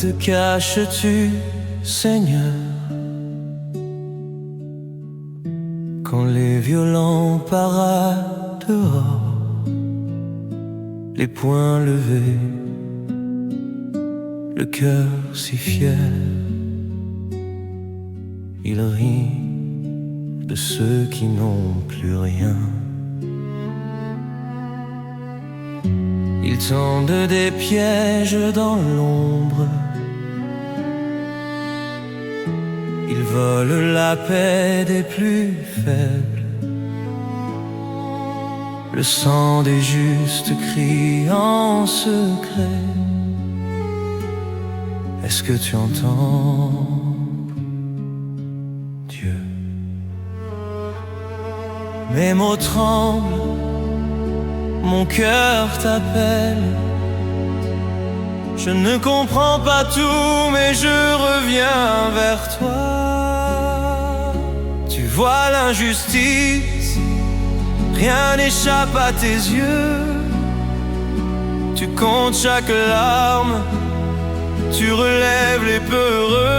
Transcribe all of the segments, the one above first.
te caches-tu, Seigneur, quand les violents paradent dehors, les poings levés, le cœur si fier? Il rit de ceux qui n'ont plus rien. Ils tendent des pièges dans l'ombre, ils volent la paix des plus faibles. Le sang des justes crie en secret. Est-ce que tu entends, Dieu? Mes mots tremblent, mon cœur t'appelle. Je ne comprends pas tout, mais je reviens vers toi. Tu vois l'injustice, rien n'échappe à tes yeux. Tu comptes chaque larme, tu relèves les peureux.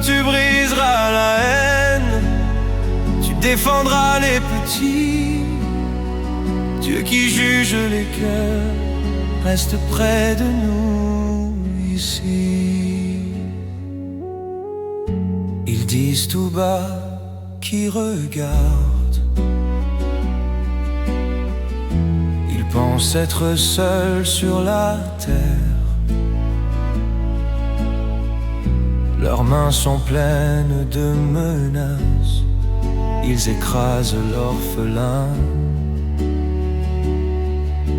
Tu briseras la haine, tu défendras les petits. Dieu qui juge les cœurs reste près de nous ici. Ils disent tout bas qui regardent, ils pensent être seuls sur la terre. Leurs mains sont pleines de menaces, ils écrasent l'orphelin,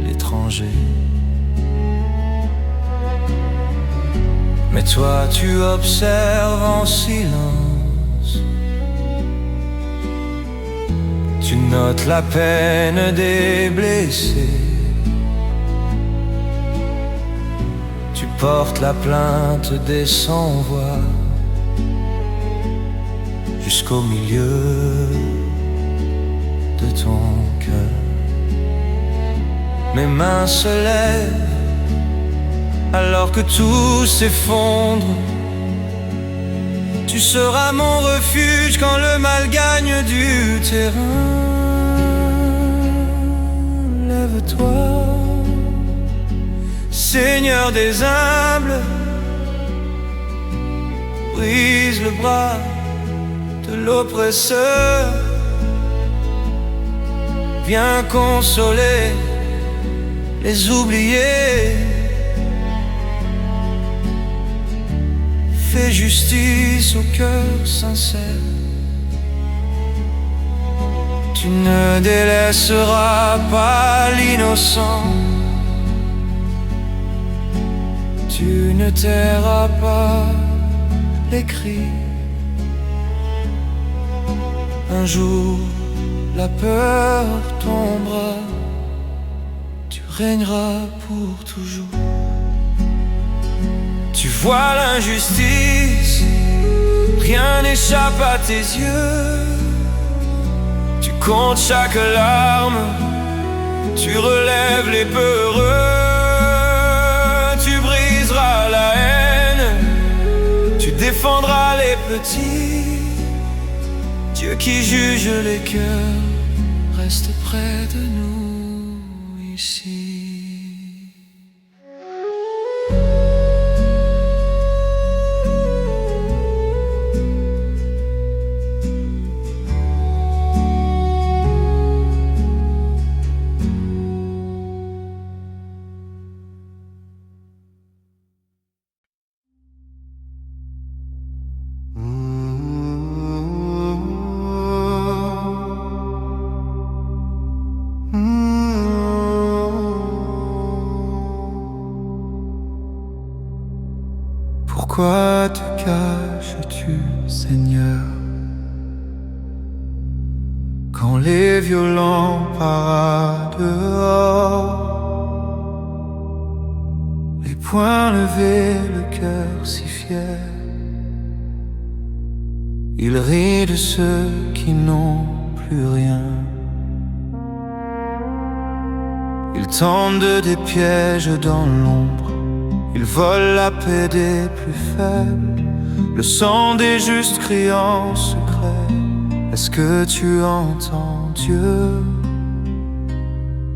l'étranger. Mais toi tu observes en silence, tu notes la peine des blessés. Tu portes la plainte des sans-voix jusqu'au milieu de ton cœur. Mes mains se lèvent alors que tout s'effondre. Tu seras mon refuge quand le mal gagne du terrain. Lève-toi, Seigneur des humbles, brise le bras de l'oppresseur. Viens consoler les oubliés. Fais justice au cœur sincère. Tu ne délaisseras pas l'innocent. Tu ne tairas pas les cris. Un jour, la peur tombera. Tu régneras pour toujours. Tu vois l'injustice, rien n'échappe à tes yeux. Tu comptes chaque larme, tu relèves les peureux. Tu briseras la haine, tu défendras les petits. Dieu qui juge les cœurs reste près de nous ici. Pourquoi te caches-tu, Seigneur, quand les violents paradent dehors, les poings levés, le cœur si fier? Il rit de ceux qui n'ont plus rien. Ils tendent des pièges dans l'ombre, Ils volent la paix des plus faibles, le sang des justes crie en secret. Est-ce que tu entends Dieu?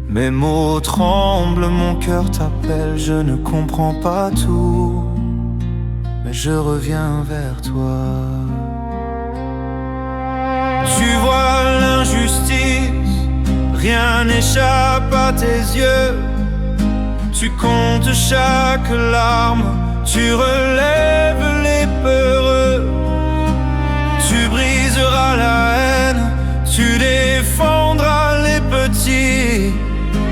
Mes mots tremblent, mon cœur t'appelle. Je ne comprends pas tout, mais je reviens vers toi. Tu vois l'injustice, rien n'échappe à tes yeux. Tu comptes chaque larme, tu relèves les peureux. Tu briseras la haine, tu défendras les petits.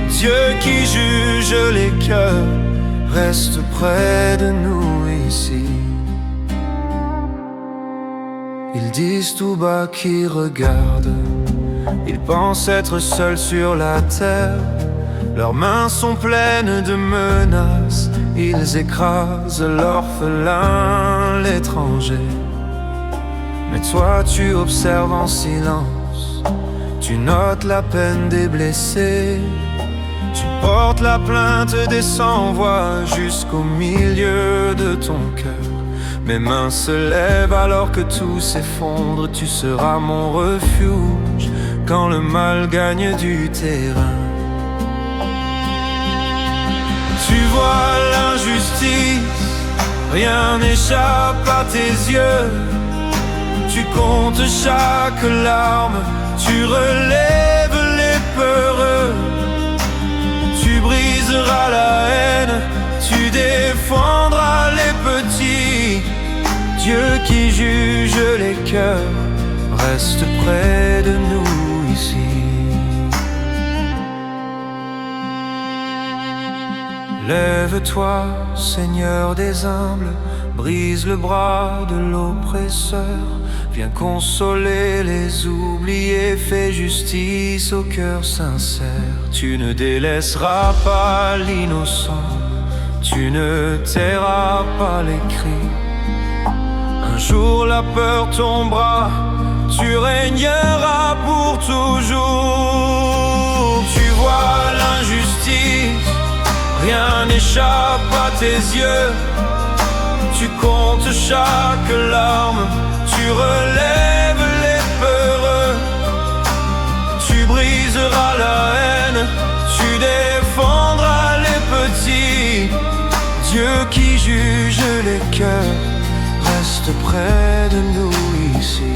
Dieu qui juge les cœurs reste près de nous ici. Ils disent tout bas qu'ils regardent, ils pensent être seuls sur la terre. Leurs mains sont pleines de menaces, ils écrasent l'orphelin, l'étranger. Mais toi tu observes en silence, tu notes la peine des blessés. Tu portes la plainte des sans-voix jusqu'au milieu de ton cœur. Mes mains se lèvent alors que tout s'effondre. Tu seras mon refuge quand le mal gagne du terrain. Tu vois l'injustice, rien n'échappe à tes yeux. Tu comptes chaque larme, tu relèves les peureux. Tu briseras la haine, tu défendras les petits. Dieu qui juge les cœurs reste près de nous ici. Lève-toi, Seigneur des humbles, brise le bras de l'oppresseur. Viens consoler les oubliés, fais justice au cœur sincère. Tu ne délaisseras pas l'innocent, tu ne tairas pas les cris. Un jour la peur tombera, tu régneras pour toujours. Tu vois l'injustice, rien n'échappe à tes yeux. Tu comptes chaque larme, tu relèves les peureux. Tu briseras la haine, tu défendras les petits. Dieu qui juge les cœurs reste près de nous ici.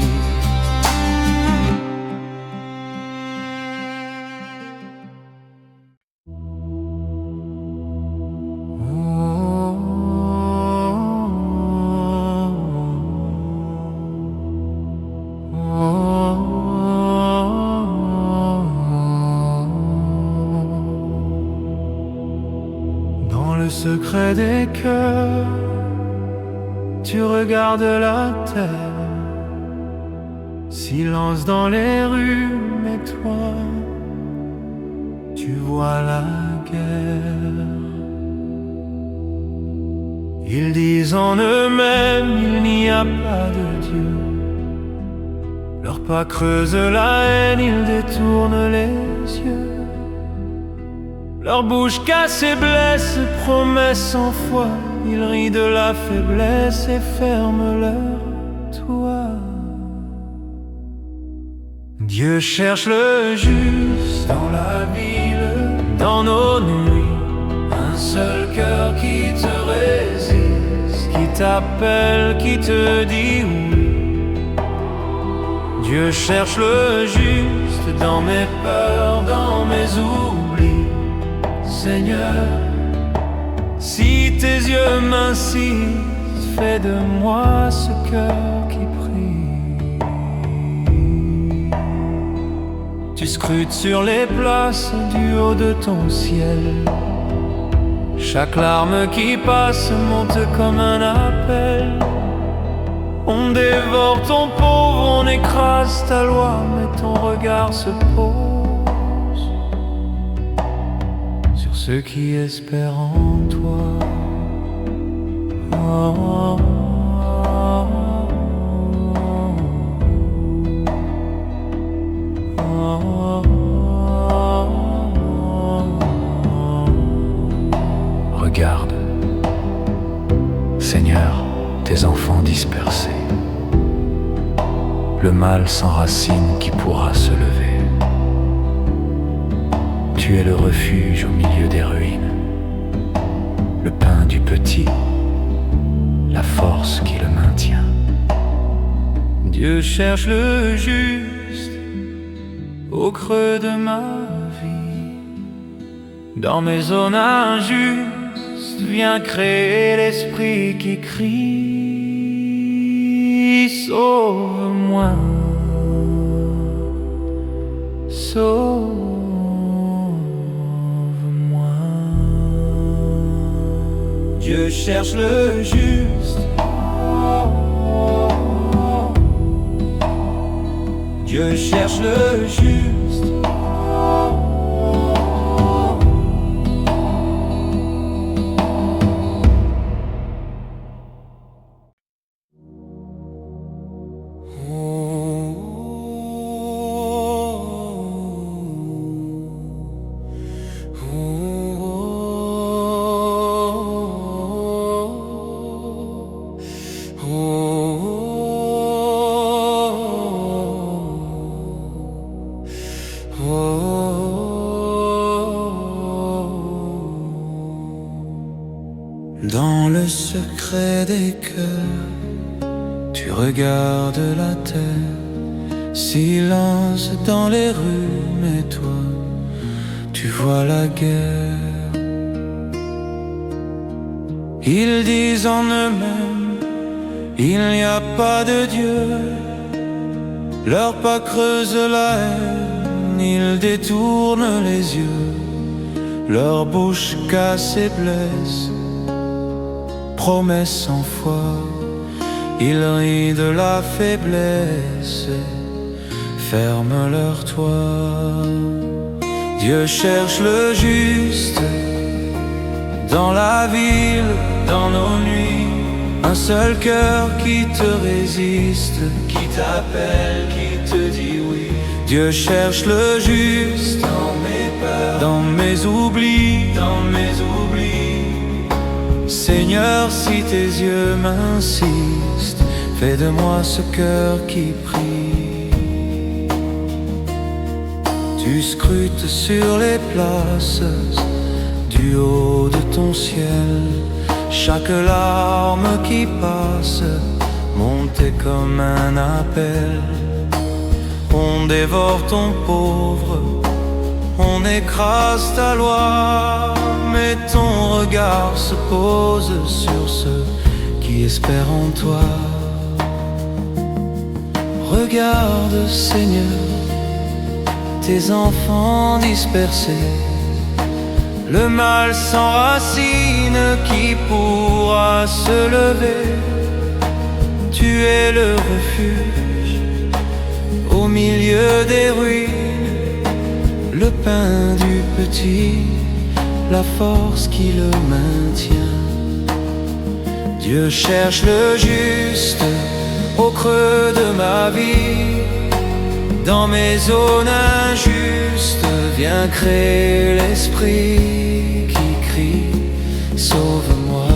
Secret des cœurs, tu regardes la terre. Silence dans les rues, mais toi, tu vois la guerre. Ils disent en eux-mêmes, il n'y a pas de Dieu. Leurs pas creusent la haine, ils détournent les yeux. Leur bouche cassée blesse, promesse sans foi. Ils rient de la faiblesse et ferment leur toit. Dieu cherche le juste dans la ville, dans nos nuits. Un seul cœur qui te résiste, qui t'appelle, qui te dit oui. Dieu cherche le juste dans mes peurs, dans mes oublis. Seigneur, si tes yeux m'incitent, fais de moi ce cœur qui prie. Tu scrutes sur les places du haut de ton ciel. Chaque larme qui passe monte comme un appel. On dévore ton pauvre, on écrase ta loi, mais ton regard se pose ceux qui espèrent en toi. Oh, oh, oh, oh, oh. Regarde, Seigneur, tes enfants dispersés. Le mal sans racine qui pourra se lever. Tu es le refuge au milieu des ruines, le pain du petit, la force qui le maintient. Dieu cherche le juste au creux de ma vie. Dans mes zones injustes vient créer l'esprit qui crie: sauve-moi, sauve-moi. Dieu cherche le juste. Dieu cherche le juste. Dans le secret des cœurs, tu regardes la terre. Silence dans les rues, mais toi, tu vois la guerre. Ils disent en eux-mêmes, il n'y a pas de Dieu. Leurs pas creusent la haine, ils détournent les yeux. Leur bouche casse et blesse, promesse sans foi. Ils rient de la faiblesse, ferment leur toit. Dieu cherche le juste dans la ville, dans nos nuits. Un seul cœur qui te résiste, qui t'appelle, qui te dit oui. Dieu cherche le juste dans mes peurs, dans mes oublis, dans mes oublis. Seigneur, si tes yeux m'insistent, fais de moi ce cœur qui prie. Tu scrutes sur les places du haut de ton ciel. Chaque larme qui passe, montée comme un appel. On dévore ton pauvre, on écrase ta loi. Mais ton regard se pose sur ceux qui espèrent en toi. Regarde, Seigneur, tes enfants dispersés. Le mal sans racine qui pourra se lever. Tu es le refuge au milieu des ruines, le pain du petit, la force qui le maintient. Dieu cherche le juste au creux de ma vie. Dans mes zones injustes vient créer l'esprit qui crie: sauve-moi.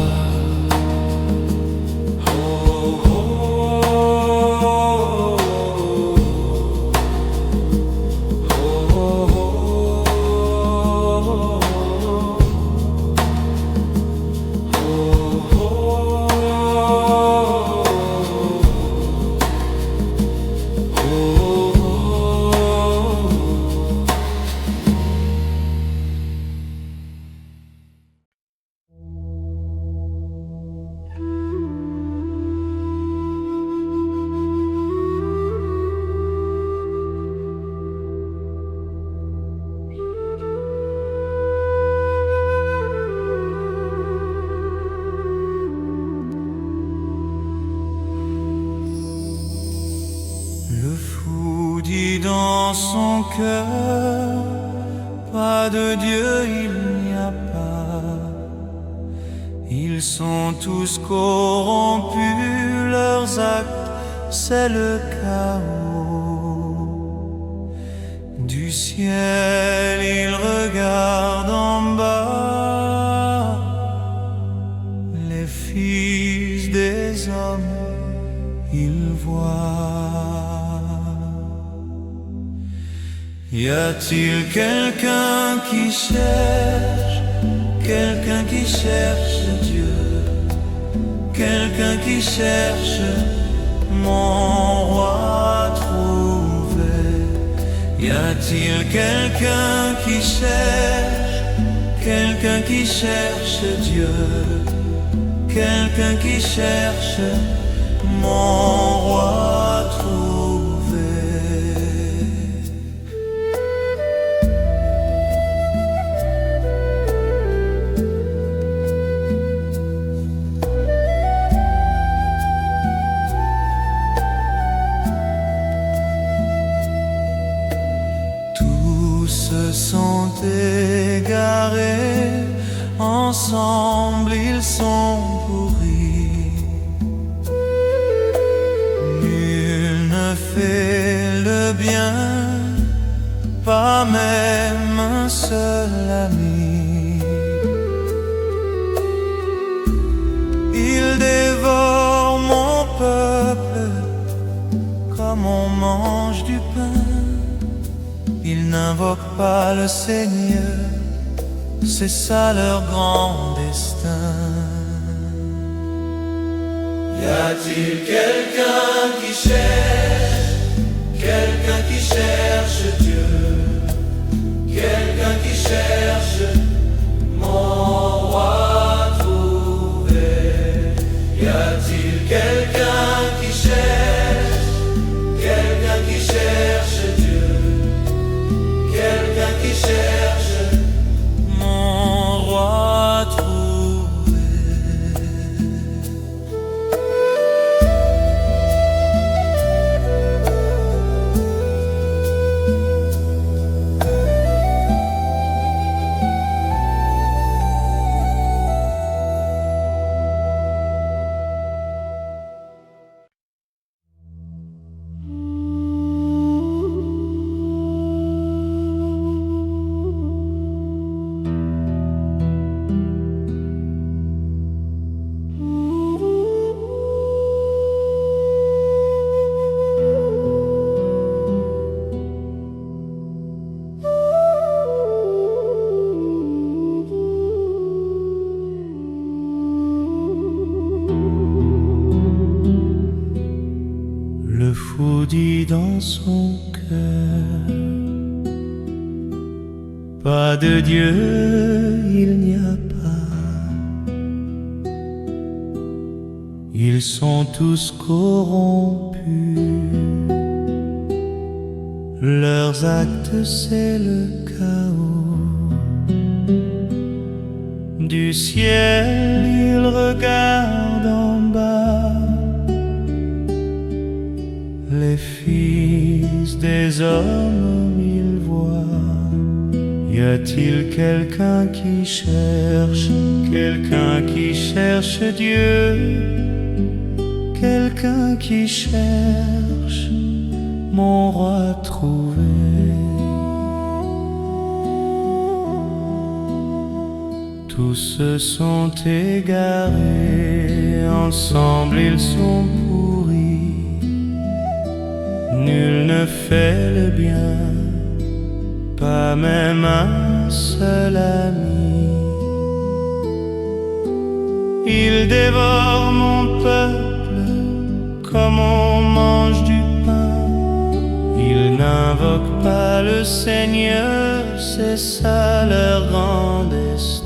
Le fou dit dans son cœur, pas de Dieu il n'y a pas. Ils sont tous corrompus, leurs actes c'est le chaos. Du ciel ils regardent en bas, les filles des hommes il voit. Y a-t-il quelqu'un qui cherche Dieu, quelqu'un qui cherche mon roi trouvé? Y a-t-il quelqu'un qui cherche Dieu, quelqu'un qui cherche mon roi trouvé? Tous se sont égarés, ensemble ils sont pourris. Nul ne fait le bien, pas même un seul ami. Ils dévorent mon peuple comme on mange du pain. Ils n'invoquent pas le Seigneur, c'est ça leur grand destin. Y a-t-il quelqu'un qui cherche Dieu, quelqu'un qui cherche mon roi trouvé? Y a-t-il quelqu'un qui cherche Dieu, quelqu'un qui cherche mon roi trouvé? Le fou dit dans son cœur, pas de Dieu il n'y a pas. Ils sont tous corrompus, leurs actes c'est le chaos. Du ciel ils regardent en bas, les fils des hommes ils voient. Y a-t-il quelqu'un qui cherche Dieu, quelqu'un qui cherche mon roi trouvé? Tous se sont égarés, ensemble ils sont pourris. Nul ne fait le bien, pas même un seul ami. Ils dévorent mon peuple comme on mange du pain. Ils n'invoquent pas le Seigneur, c'est ça leur grand destin.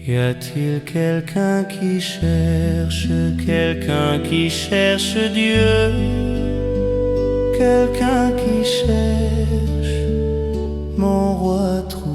Y a-t-il quelqu'un qui cherche Dieu, quelqu'un qui cherche mon roi trouvé?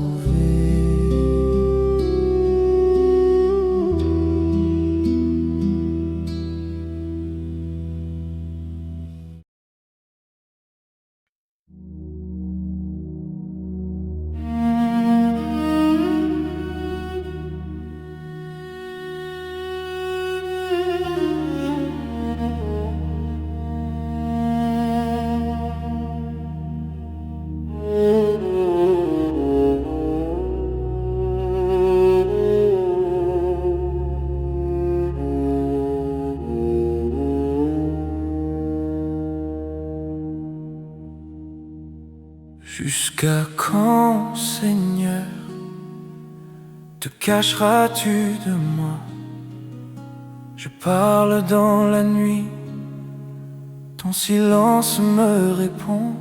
Jusqu'à quand, Seigneur, te cacheras-tu de moi? Je parle dans la nuit, ton silence me répond.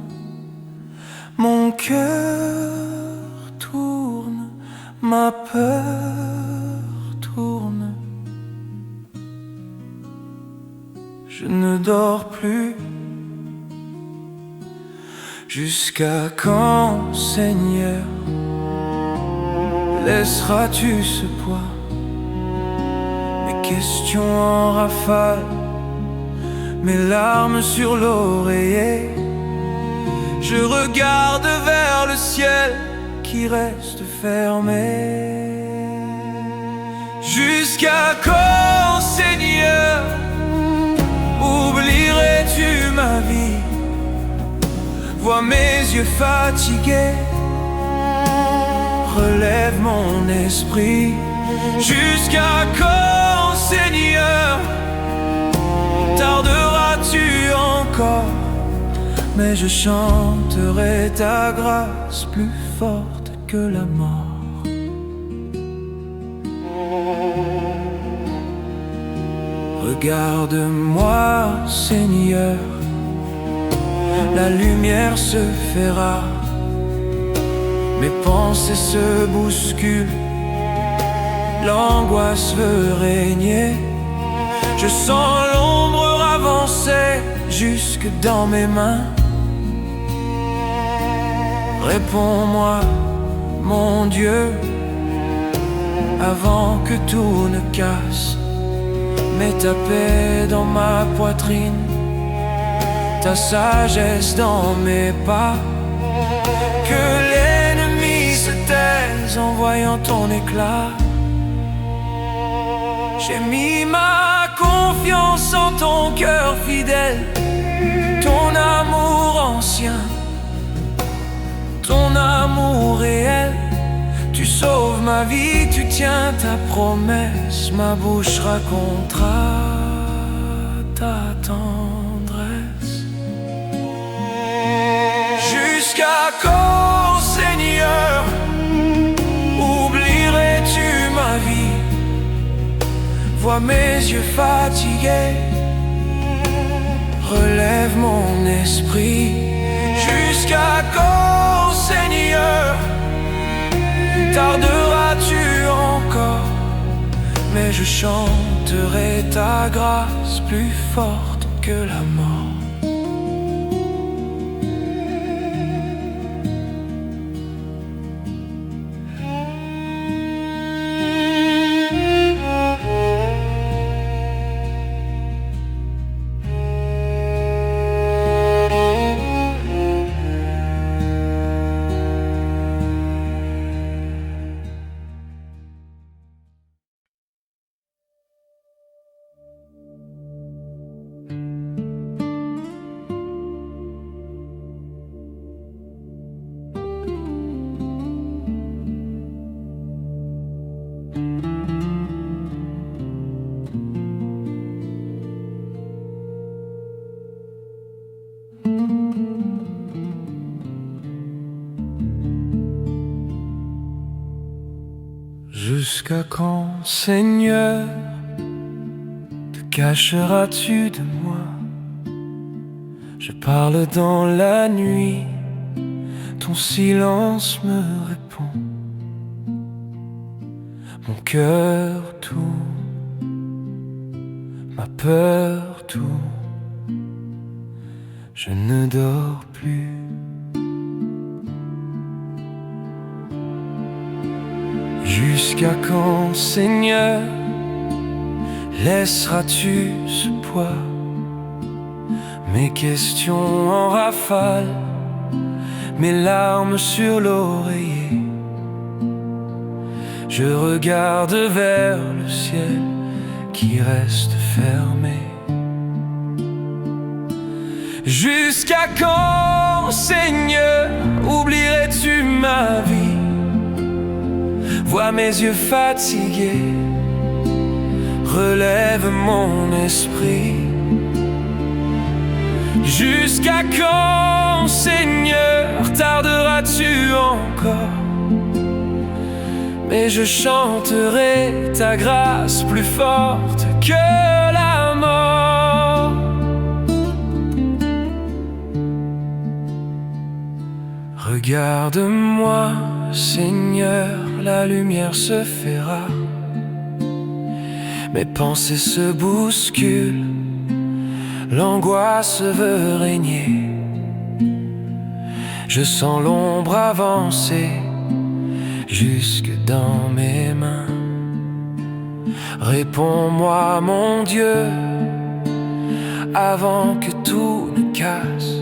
Mon cœur tourne, ma peur tourne. Je ne dors plus. Jusqu'à quand, Seigneur, laisseras-tu ce poids? Mes questions en rafale, mes larmes sur l'oreiller. Je regarde vers le ciel qui reste fermé. Jusqu'à quand, Seigneur, oublierais-tu ma vie? Vois mes yeux fatigués, relève mon esprit. Jusqu'à quand, Seigneur, tarderas-tu encore? Mais je chanterai ta grâce plus forte que la mort. Regarde-moi, Seigneur, la lumière se fait rare, mes pensées se bousculent, l'angoisse veut régner. Je sens l'ombre avancer jusque dans mes mains. Réponds-moi, mon Dieu, avant que tout ne casse. Mets ta paix dans ma poitrine, ta sagesse dans mes pas. Que l'ennemi se taise en voyant ton éclat. J'ai mis ma confiance en ton cœur fidèle, ton amour ancien, ton amour réel. Tu sauves ma vie, tu tiens ta promesse. Ma bouche racontera ta tendresse. Jusqu'à quand, Seigneur, oublierais-tu ma vie? Vois mes yeux fatigués, relève mon esprit. Jusqu'à quand, Seigneur, tarderas-tu encore? Mais je chanterai ta grâce plus forte que la mort. Jusqu'à quand, Seigneur, te cacheras-tu de moi? Je parle dans la nuit, ton silence me répond. Mon cœur tourne, ma peur tourne. Je ne dors plus. Jusqu'à quand, Seigneur, laisseras-tu ce poids? Mes questions en rafale, mes larmes sur l'oreiller. Je regarde vers le ciel qui reste fermé. Jusqu'à quand, Seigneur, oublierais-tu ma vie? Vois mes yeux fatigués, relève mon esprit. Jusqu'à quand, Seigneur, tarderas-tu encore? Mais je chanterai ta grâce plus forte que la mort. Regarde-moi, Seigneur, la lumière se fait rare. Mes pensées se bousculent, l'angoisse veut régner. Je sens l'ombre avancer jusque dans mes mains. Réponds-moi, mon Dieu, avant que tout ne casse.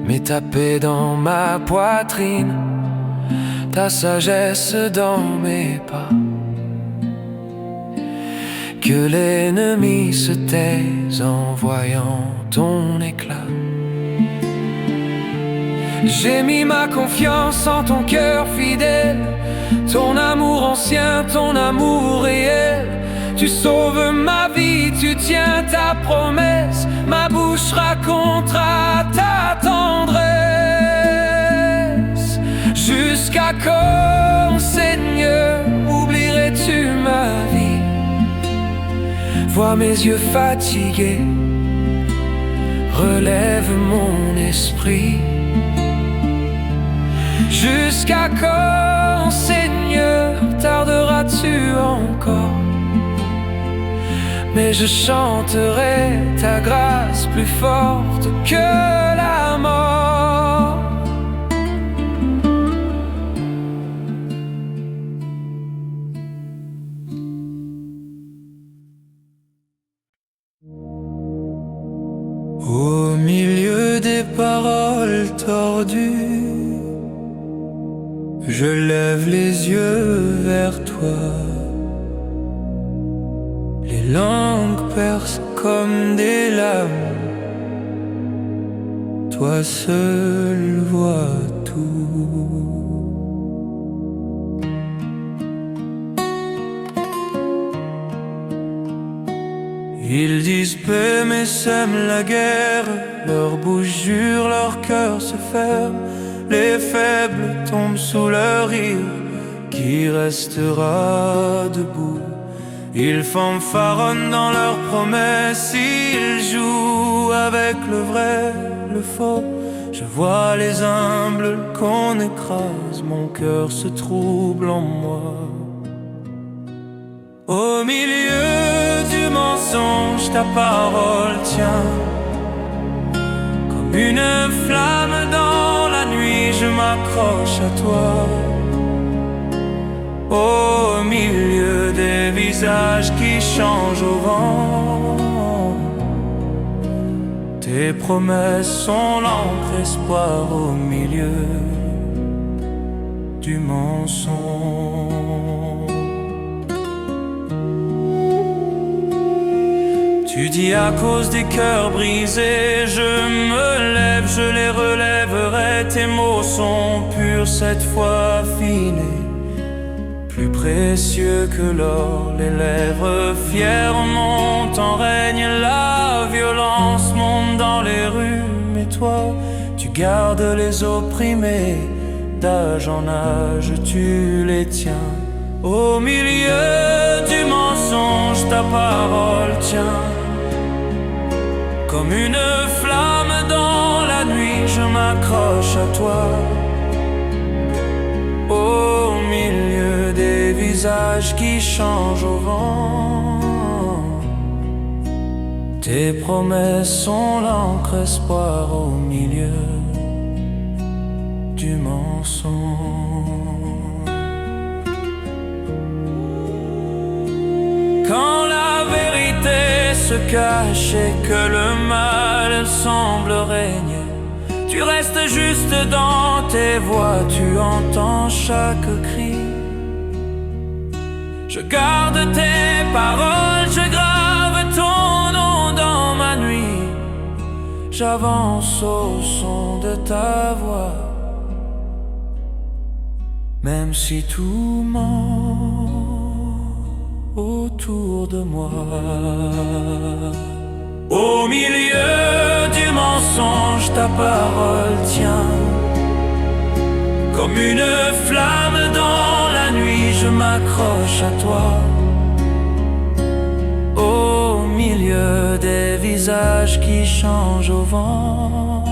Mets ta paix dans ma poitrine, ta sagesse dans mes pas. Que l'ennemi se taise en voyant ton éclat. J'ai mis ma confiance en ton cœur fidèle, ton amour ancien, ton amour réel. Tu sauves ma vie, tu tiens ta promesse. Ma bouche racontera ta tendresse. Jusqu'à quand, Seigneur, oublierais-tu ma vie? Vois mes yeux fatigués, relève mon esprit. Jusqu'à quand, Seigneur, tarderas-tu encore? Mais je chanterai ta grâce plus forte que la mort. Au milieu des paroles tordues, je lève les yeux vers toi. Les langues percent comme des lames, toi seul vois tout. Ils disent paix mais sèment la guerre, leur bouche jure, leur cœur se ferme. Les faibles tombent sous leur rire, qui restera debout? Ils fanfaronnent dans leurs promesses, ils jouent avec le vrai, le faux. Je vois les humbles qu'on écrase, mon cœur se trouble en moi. Au milieu du mensonge, ta parole tient. Comme une flamme dans la nuit, je m'accroche à toi. Au milieu des visages qui changent au vent, tes promesses sont l'encre, espoir au milieu du mensonge. Tu dis à cause des cœurs brisés, je me lève, je les relèverai. Tes mots sont purs, cette fois affinés, plus précieux que l'or. Les lèvres fières montent en règne, la violence monte dans les rues. Mais toi, tu gardes les opprimés, d'âge en âge tu les tiens. Au milieu du mensonge, ta parole tient. Comme une flamme dans la nuit, je m'accroche à toi. Au milieu des visages qui changent au vent, tes promesses sont l'encre, espoir au milieu du mensonge. Quand la vérité se cache et que le mal semble régner, tu restes juste dans tes voix, tu entends chaque cri. Je garde tes paroles, je grave ton nom dans ma nuit. J'avance au son de ta voix, même si tout ment autour de moi. Au milieu du mensonge, ta parole tient. Comme une flamme dans la nuit, je m'accroche à toi. Au milieu des visages qui changent au vent,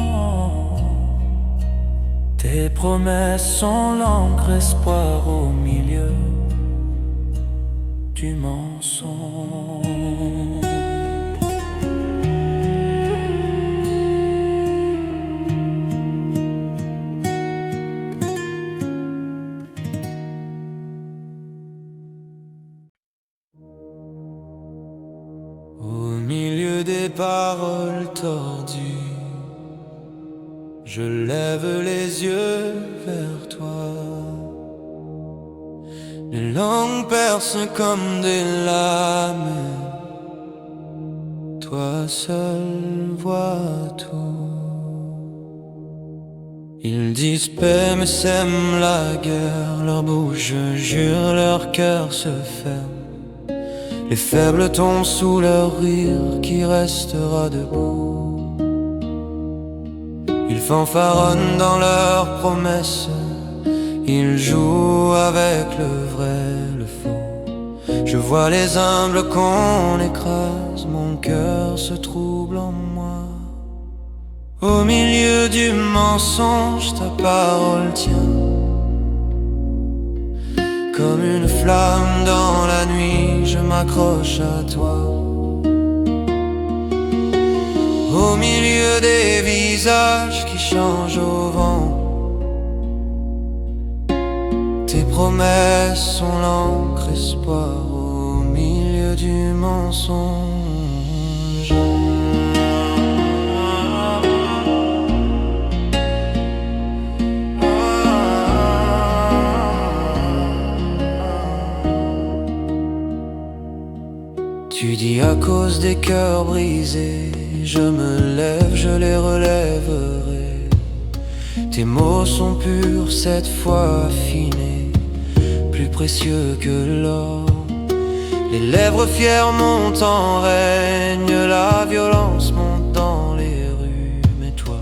tes promesses sont l'encre, espoir au milieu du mensonge. Au milieu des paroles tordues, je lève les yeux vers toi. Les langues percent comme des lames, toi seul vois tout. Ils disent paix mais sèment la guerre, leur bouche jure, leur cœur se ferme. Les faibles tombent sous leur rire qui restera debout. Ils fanfaronnent dans leurs promesses, ils jouent avec le vrai, le faux. Je vois les humbles qu'on écrase, mon cœur se trouble en moi. Au milieu du mensonge, ta parole tient. Comme une flamme dans la nuit, je m'accroche à toi. Au milieu des visages qui changent au vent, tes promesses sont l'encre, espoir au milieu du mensonge. Tu dis à cause des cœurs brisés, je me lève, je les relèverai. Tes mots sont purs, cette fois affinés, plus précieux que l'or. Les lèvres fières montent en règne, la violence monte dans les rues. Mais toi,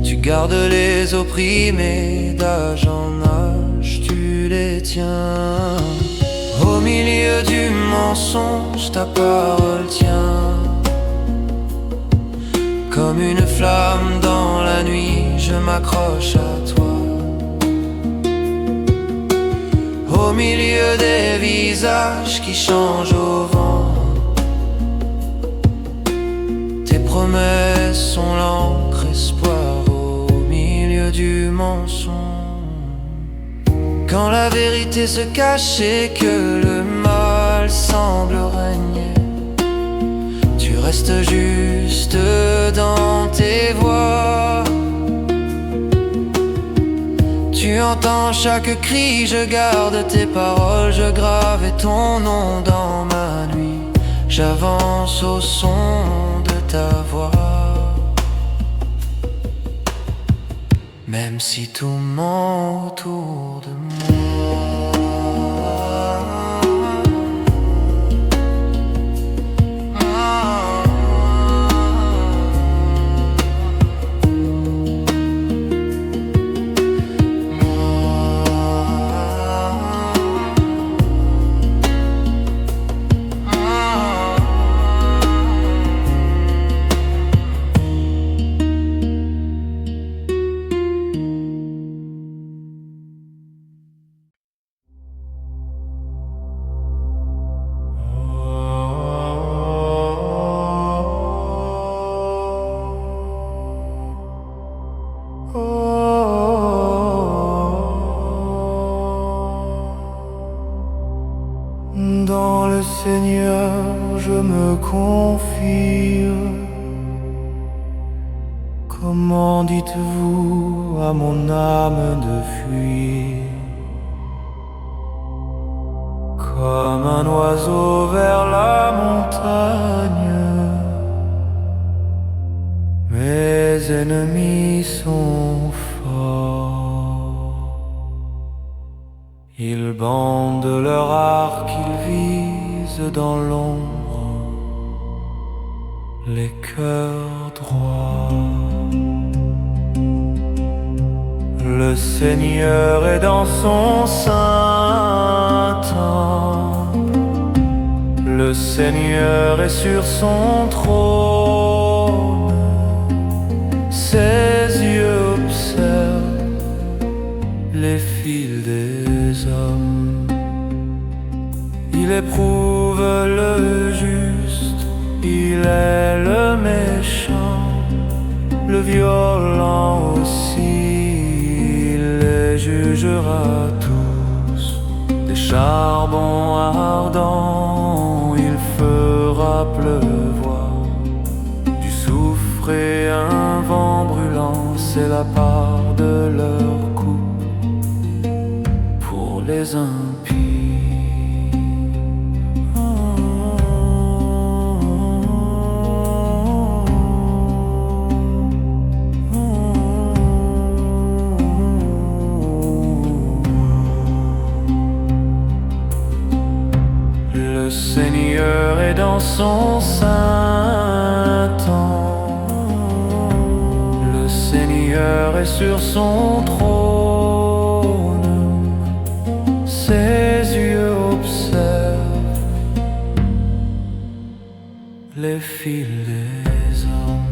tu gardes les opprimés, d'âge en âge, tu les tiens. Au milieu du mensonge, ta parole tient. Comme une flamme dans la nuit, je m'accroche à toi. Au milieu des visages qui changent au vent, tes promesses sont l'encre, espoir au milieu du mensonge. Quand la vérité se cache et que le mal semble régner, tu restes juste dans tes voix. Tu entends chaque cri, je garde tes paroles, je grave ton nom dans ma nuit. J'avance au son de ta voix. Même si tout ment autour de Dans le Seigneur, je me confie. Comment dites-vous à mon âme de fuir? Comme un oiseau vers la montagne, mes ennemis sont forts. Ils bandent leur arc, ils visent dans l'ombre. les cœurs droits. Le Seigneur est dans son saint temple. Le Seigneur est sur son trône. Ses yeux observent les fils des hommes. Il éprouve le juste, il est le méchant, le violent aussi, il les jugera tous. Des charbons ardents, il fera pleuvoir, du soufre et un vent brûlant, c'est la part de leur coupe pour les impies. Le Seigneur est dans son saint temple. Le Seigneur est sur son trône. Ses yeux observent les fils des hommes.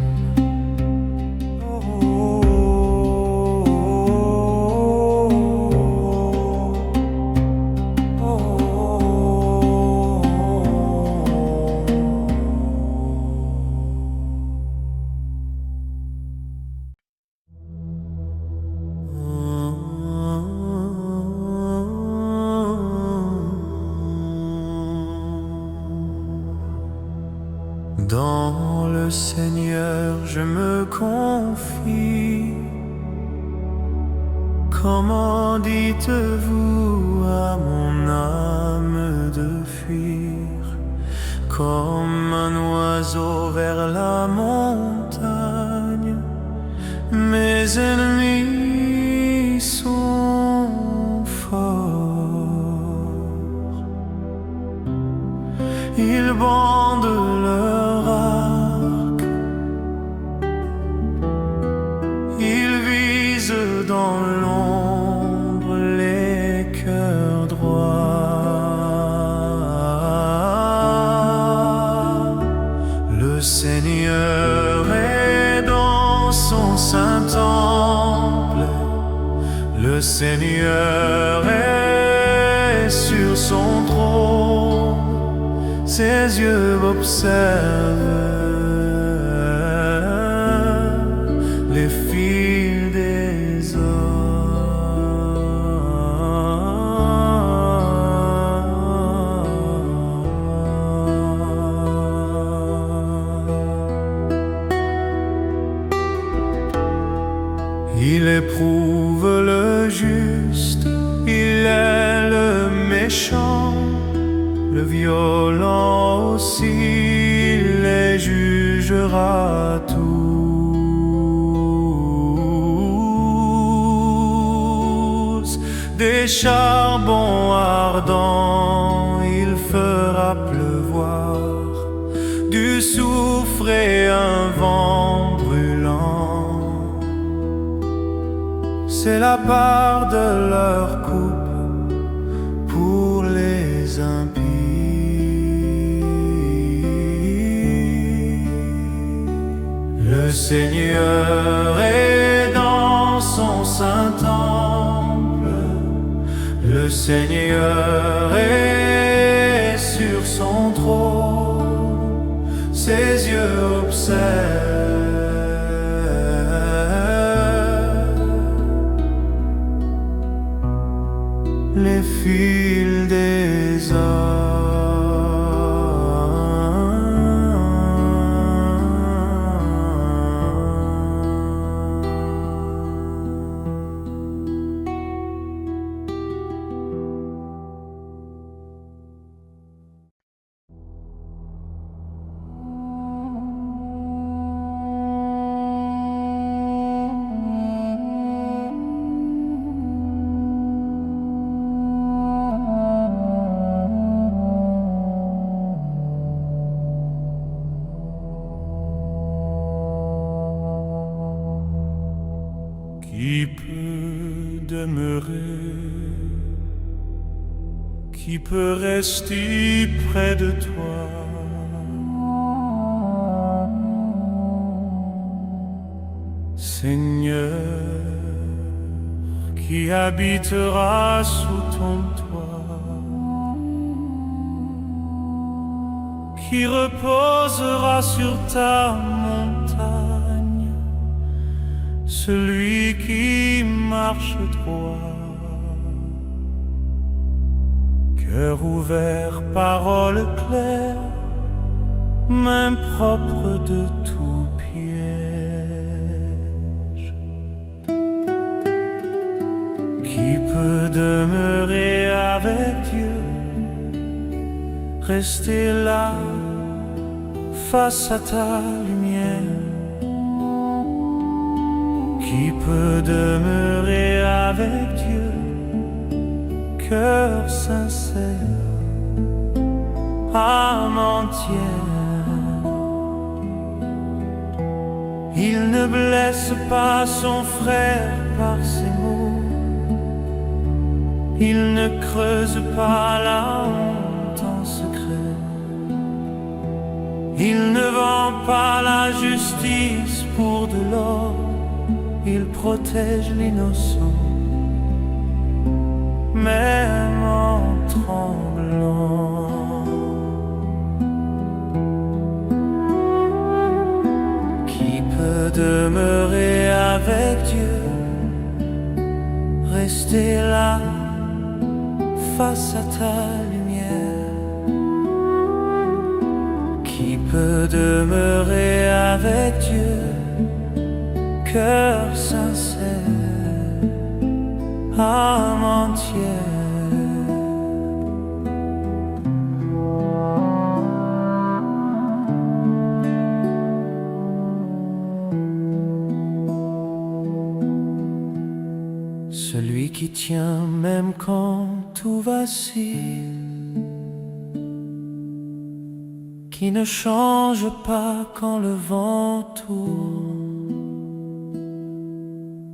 Dans le Seigneur je me confie. Comment dites-vous à mon âme de fuir, comme un oiseau vers la montagne? Mes ennemis sont forts, ils bandent leur arc, ils visent dans l'ombre les cœurs droits. Le Seigneur est dans son saint temple. Le Seigneur est sur son trône. Ses yeux observent les fils des hommes. Il éprouve le juste, il est le méchant, le violent aussi, il les jugera tous. Des charbons ardents, il fera pleuvoir, du soufre et un vent brûlant, c'est la part de leur coupe pour les impies. Le Seigneur est dans son saint temple. Le Seigneur est sur son trône. Ses yeux observent les fils des hommes. Qui peut rester près de toi? Seigneur, qui habitera sous ton toit, qui reposera sur ta montagne, celui qui marche droit, cœur ouvert, parole claire, main propre de tout piège. Qui peut demeurer avec Dieu, rester là, face à ta lumière? Qui peut demeurer avec Dieu, cœur sincère, âme entière? Il ne blesse pas son frère par ses mots, il ne creuse pas la honte en secret, il ne vend pas la justice pour de l'or, il protège l'innocent, même en tremblant. Qui peut demeurer avec Dieu, rester là, face à ta lumière? Qui peut demeurer avec Dieu, cœur sincère, âme entière? Celui qui tient même quand tout vacille, qui ne change pas quand le vent tourne,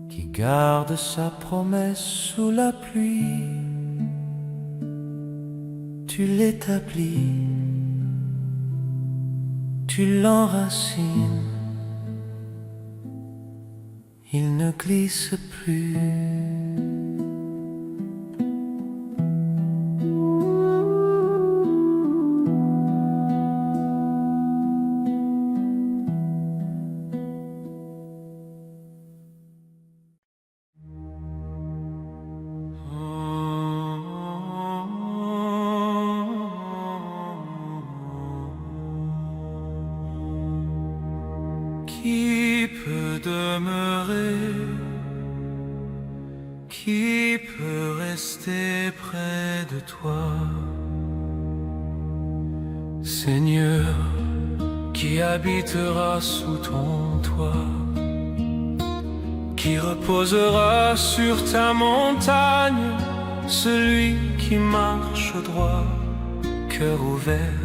qui garde sa promesse sous la pluie. Tu l'établis, tu l'enracines, il ne glisse plus. Qui peut demeurer, qui peut rester près de toi? Seigneur, qui habitera sous ton toit, qui reposera sur ta montagne, celui qui marche droit, cœur ouvert,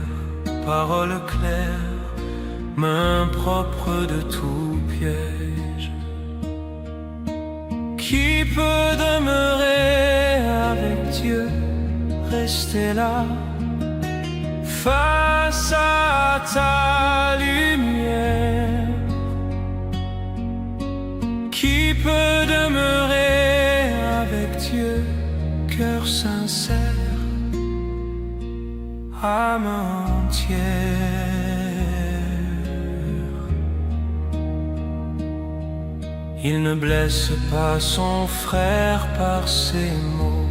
parole claire, main propre de tout piège. Qui peut demeurer avec Dieu, rester là, face à ta lumière? Qui peut demeurer avec Dieu, cœur sincère, âme entière? Il ne blesse pas son frère par ses mots,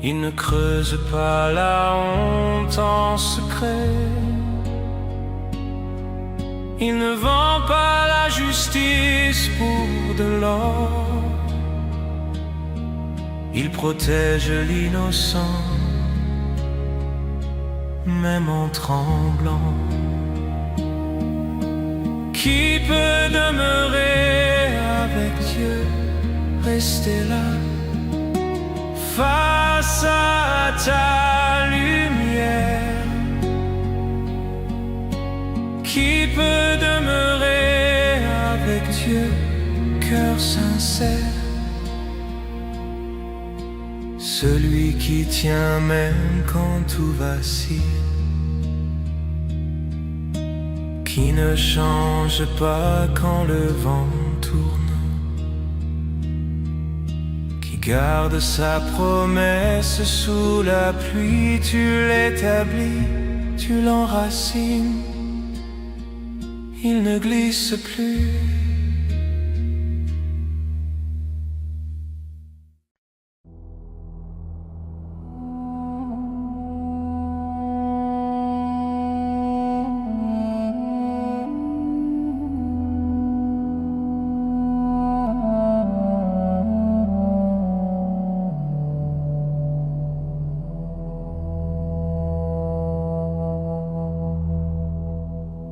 il ne creuse pas la honte en secret, il ne vend pas la justice pour de l'or, il protège l'innocent, même en tremblant. Qui peut demeurer avec Dieu, rester là, face à ta lumière? Qui peut demeurer avec Dieu, cœur sincère, celui qui tient même quand tout vacille, qui ne change pas quand le vent tourne, qui garde sa promesse sous la pluie. Tu l'établis, tu l'enracines, il ne glisse plus.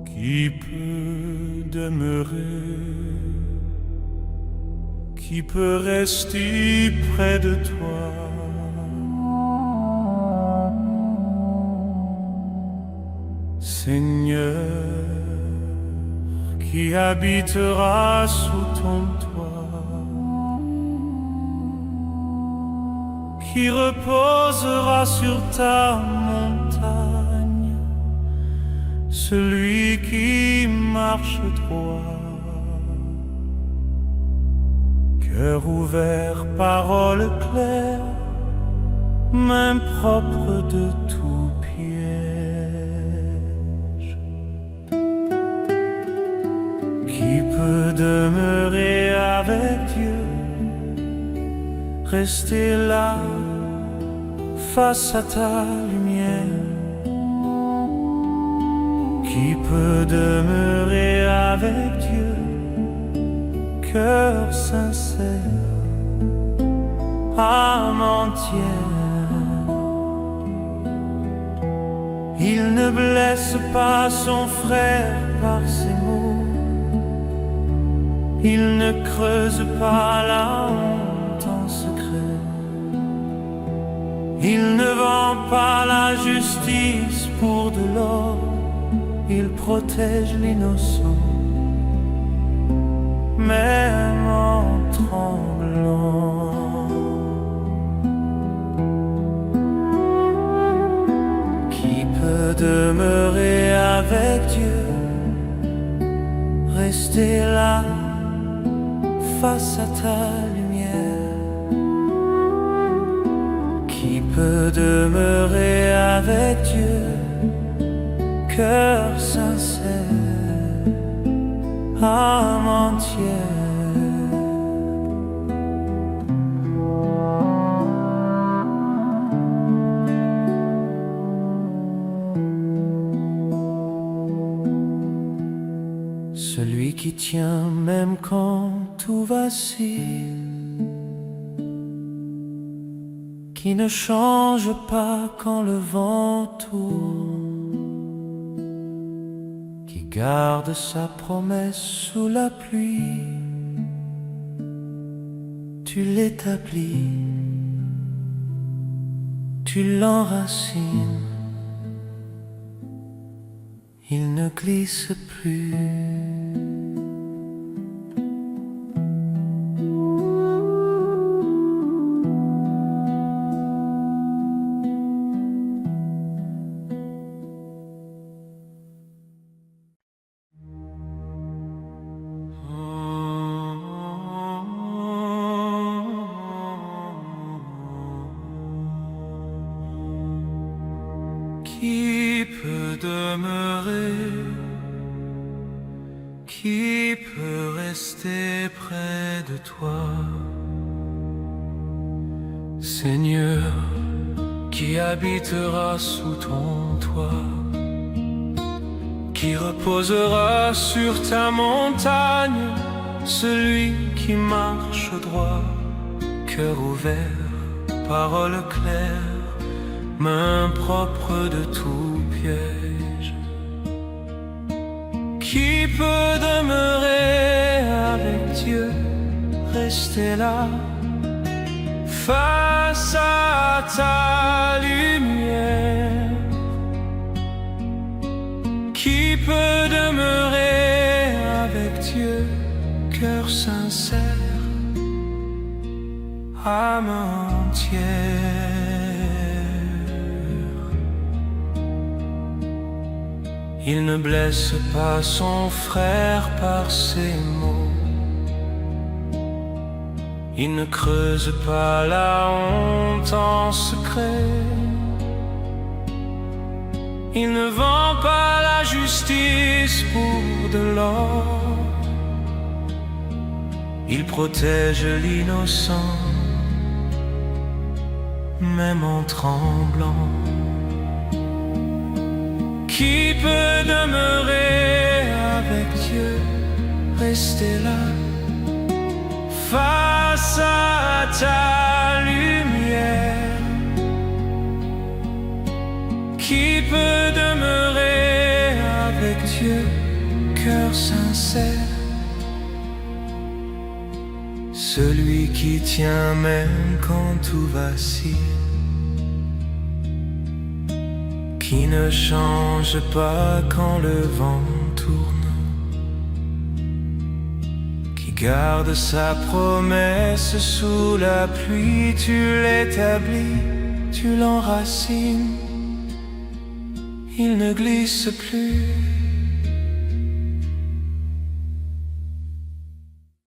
Qui peut demeurer, qui peut rester près de toi? Seigneur, qui habitera sous ton toit, qui reposera sur ta montagne, celui qui marche droit, cœur ouvert, parole claire, main propre de tout piège. Qui peut demeurer avec Dieu, rester là face à ta lumière? Qui peut demeurer avec Dieu, cœur sincère, âme entière? Il ne blesse pas son frère par ses mots, il ne creuse pas la honte en secret, il ne vend pas la justice pour de l'or, il protège l'innocent, même en tremblant. Qui peut demeurer avec Dieu, rester là face à ta lumière? Qui peut demeurer avec Dieu, cœur sincère, âme entière? Celui qui tient même quand tout vacille, qui ne change pas quand le vent tourne, qui garde sa promesse sous la pluie. Tu l'établis, tu l'enracines, il ne glisse plus. Qui peut demeurer, qui peut rester près de toi? Seigneur, qui habitera sous ton toit, qui reposera sur ta montagne, celui qui marche droit, cœur ouvert, parole claire, main propre de tout piège. Qui peut demeurer avec Dieu, rester là face à ta lumière? Qui peut demeurer avec Dieu, cœur sincère, âme entière. Il ne blesse pas son frère par ses mots. Il ne creuse pas la honte en secret. Il ne vend pas la justice pour de l'or. Il protège l'innocent, même en tremblant. Qui peut demeurer avec Dieu, rester là, face à ta lumière? Qui peut demeurer avec Dieu, cœur sincère? Celui qui tient même quand tout vacille, qui ne change pas quand le vent tourne, qui garde sa promesse sous la pluie. Tu l'établis, tu l'enracines, il ne glisse plus.